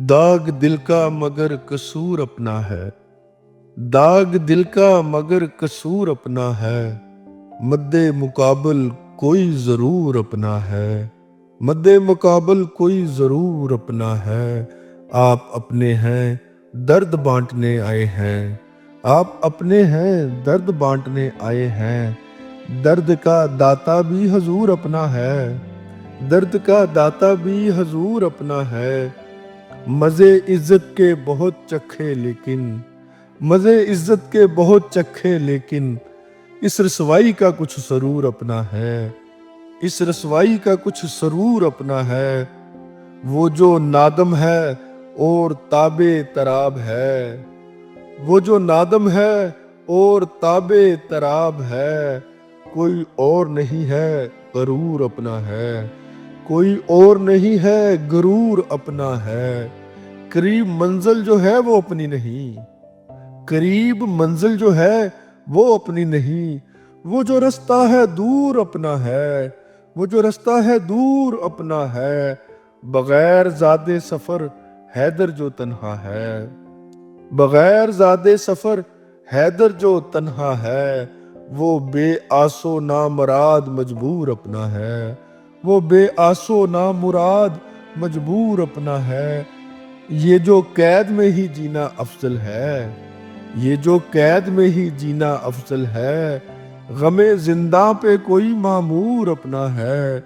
दाग दिल का मगर कसूर अपना है, दाग दिल का मगर कसूर अपना है। मद्दे मुकाबल कोई जरूर अपना है, मद्दे मुकाबल कोई जरूर अपना है। आप अपने हैं दर्द बांटने आए हैं, आप अपने हैं दर्द बांटने आए हैं। दर्द का दाता भी हजूर अपना है, दर्द का दाता भी हजूर अपना है। मज़े इज्जत के बहुत चखे लेकिन, मज़े इज्जत के बहुत चखे लेकिन, इस रसवाई का कुछ सरूर अपना है, इस रसवाई का कुछ सरूर अपना है। वो जो नादम है और ताबे तराब है, वो जो नादम है और ताबे तराब है। कोई और नहीं है गरूर अपना है, कोई और नहीं है गरूर अपना है। करीब मंजिल जो है वो अपनी नहीं, करीब मंजिल जो है वो अपनी नहीं। वो जो रास्ता है दूर अपना है, वो जो रास्ता है दूर अपना है। बगैर ज़ादे सफ़र हैदर जो तन्हा है, बगैर ज़ादे सफ़र हैदर जो तन्हा है। वो बेआसो नामुराद मजबूर अपना है, वो बेआसो नामुराद मजबूर अपना है। ये जो कैद में ही जीना अफजल है, ये जो कैद में ही जीना अफजल है। गमे जिंदा पे कोई मामूर अपना है,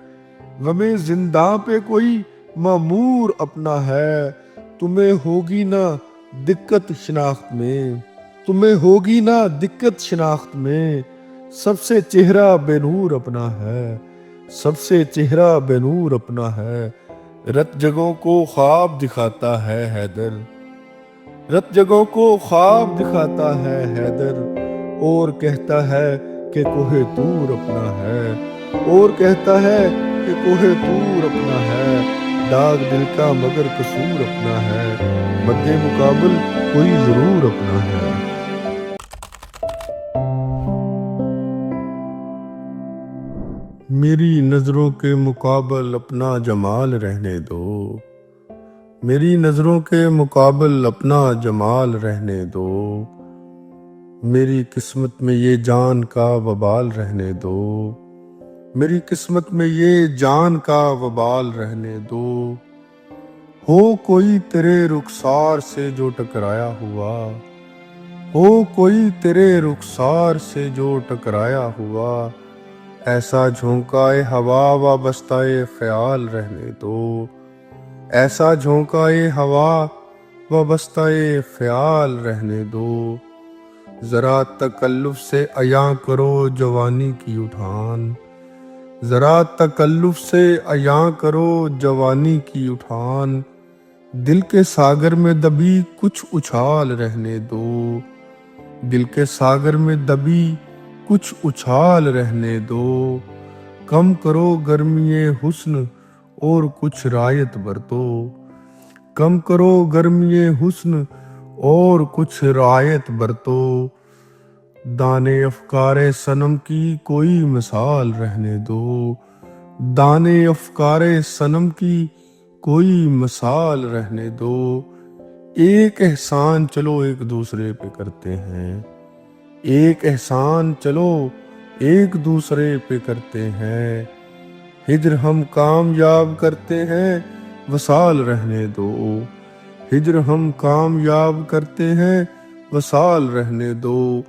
गमे जिंदा पे कोई मामूर अपना है। तुम्हें होगी ना दिक्कत शिनाख्त में, तुम्हें होगी ना दिक्कत शिनाख्त में। सबसे चेहरा बेनूर अपना है, सबसे चेहरा बेनूर अपना है। रत जगहों को ख्वाब दिखाता है हैदर, रत जगहों को ख्वाब दिखाता है हैदर। और कहता है कि कोहे तूर अपना है, और कहता है कि कोहे तूर अपना है। दाग दिल का मगर कसूर अपना है, मद्दे मुकाबल कोई जरूर अपना है। मेरी नजरों के मुकाबल अपना जमाल रहने दो, मेरी नजरों के मुकाबल अपना जमाल रहने दो। मेरी किस्मत में ये जान का वबाल रहने दो, मेरी किस्मत में ये जान का वबाल रहने दो। हो कोई तेरे रुखसार से जो टकराया हुआ, हो कोई तेरे रुखसार से जो टकराया हुआ। ऐसा झोंकाए हवा वाबस्ताए ख्याल रहने दो, ऐसा झोंकाए हवा वाबस्ताए ख्याल रहने दो। जरा तकल्लुफ से अया करो जवानी की उठान, जरा तकल्लुफ से अया करो जवानी की उठान। दिल के सागर में दबी कुछ उछाल रहने दो, दिल के सागर में दबी कुछ उछाल रहने दो। कम करो गर्मीए हुस्न और कुछ रायत बरतो, कम करो गर्मीए हुस्न और कुछ रायत बरतो। दाने अफकारे सनम की कोई मिसाल रहने दो, दाने अफकारे सनम की कोई मिसाल रहने दो। एक एहसान चलो एक दूसरे पे करते हैं, एक एहसान चलो एक दूसरे पे करते हैं। हिज्र हम कामयाब करते हैं वसाल रहने दो, हिज्र हम कामयाब करते हैं वसाल रहने दो।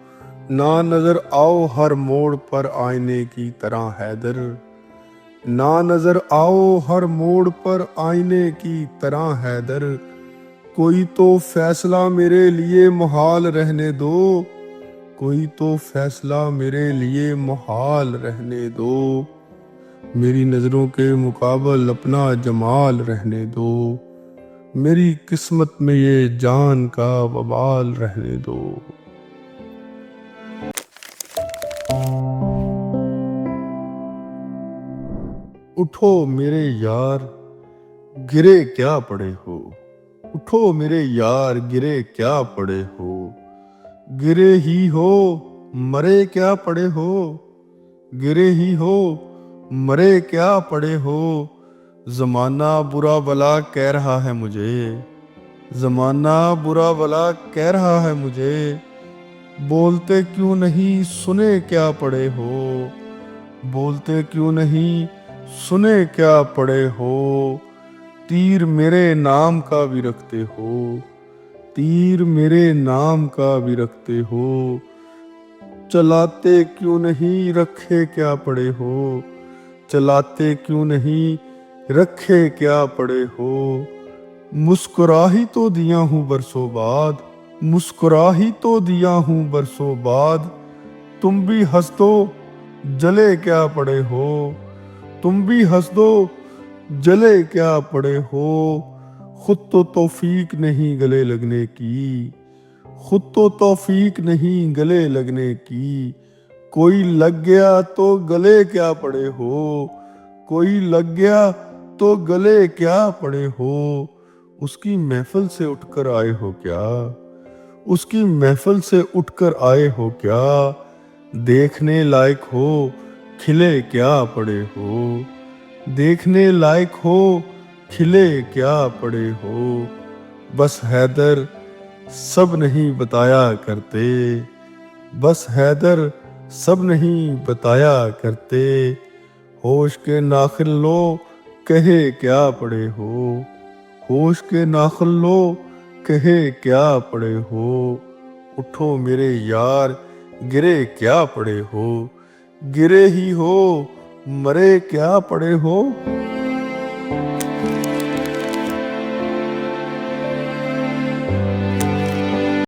ना नजर आओ हर मोड़ पर आईने की तरह हैदर, ना नजर आओ हर मोड़ पर आईने की तरह हैदर। कोई तो फैसला मेरे लिए मुहाल रहने दो, कोई तो फैसला मेरे लिए मुहाल रहने दो। मेरी नजरों के मुकाबल अपना जमाल रहने दो, मेरी किस्मत में ये जान का वबाल रहने दो। उठो मेरे यार गिरे क्या पड़े हो, उठो मेरे यार गिरे क्या पड़े हो। गिरे ही हो मरे क्या पड़े हो, गिरे ही हो मरे क्या पड़े हो। जमाना बुरा भला कह रहा है मुझे, زمانہ برا بلا کہہ رہا ہے مجھے، بولتے کیوں نہیں سنے کیا پڑے ہو، بولتے کیوں نہیں سنے کیا پڑے ہو، تیر میرے نام کا بھی رکھتے ہو، تیر میرے نام کا بھی رکھتے ہو، چلاتے کیوں نہیں رکھے کیا پڑے ہو، چلاتے کیوں نہیں رکھے کیا پڑے ہو، مسکرا ہی تو دیا ہوں برسوں بعد، مسکرا ہی تو دیا ہوں برسوں بعد، تم بھی ہنس دو جلے کیا پڑے ہو، تم بھی ہنس دو جلے کیا پڑے ہو، خود تو توفیق نہیں گلے لگنے کی، خود تو توفیق نہیں گلے لگنے کی، کوئی لگ گیا تو گلے کیا پڑے ہو، کوئی لگ گیا تو گلے کیا پڑے ہو، اس کی محفل سے اٹھ کر آئے ہو کیا، اس کی محفل سے اٹھ کر آئے ہو کیا، دیکھنے لائق ہو کھلے کیا پڑے ہو، دیکھنے لائق ہو کھلے کیا پڑے ہو، بس حیدر سب نہیں بتایا کرتے، بس حیدر سب نہیں بتایا کرتے، ہوش کے ناخن لو کہے کیا پڑے ہو، ہوش کے ناخن لو کہے کیا پڑے ہو، اٹھو میرے یار گرے کیا پڑے ہو، گرے ہی ہو مرے کیا پڑے ہو۔